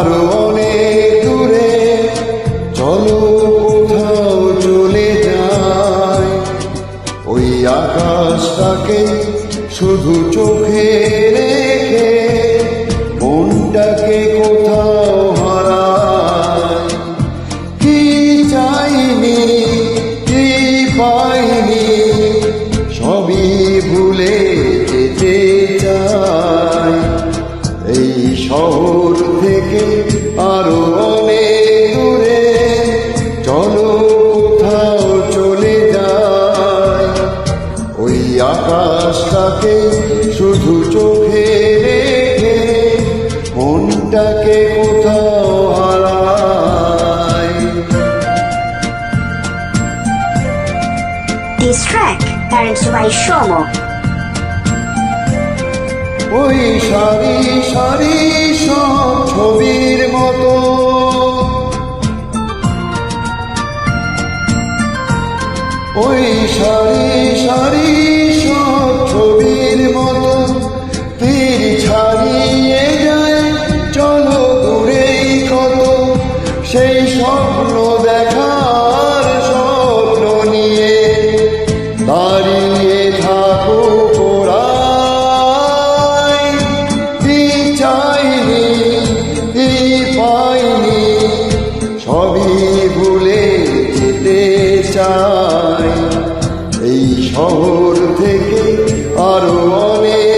আরো অনেক দূরে চলো কোথাও চলে যাই, ওই আকাশটাকে শুধু চোখে রেখে মনটাকে কোথাও হারাই। কি চাইনি কি পাইনি সবই ভুলে যেতে চাই, এই শহর থেকে আরো অনেক দূরে চলো কোথাও চলে যাই, ওই আকাশটাকে শুধু চোখে রেখে মনটাকে কোথাও হারাই। This track arranged by Shomo. ওই সারি সারি সব ছবির মতো ওই সারি সারি সব ছবির মতো তীর ছাড়িয়ে যায় চলো দূরেই কত, সেই স্বপ্ন দেখার স্বপ্ন নিয়ে দাঁড়িয়ে থাকো কোরাই। কি চাইনি কি পাইনি সবই ভুলে যেতে চাই, এই শহর থেকে আরো অনেক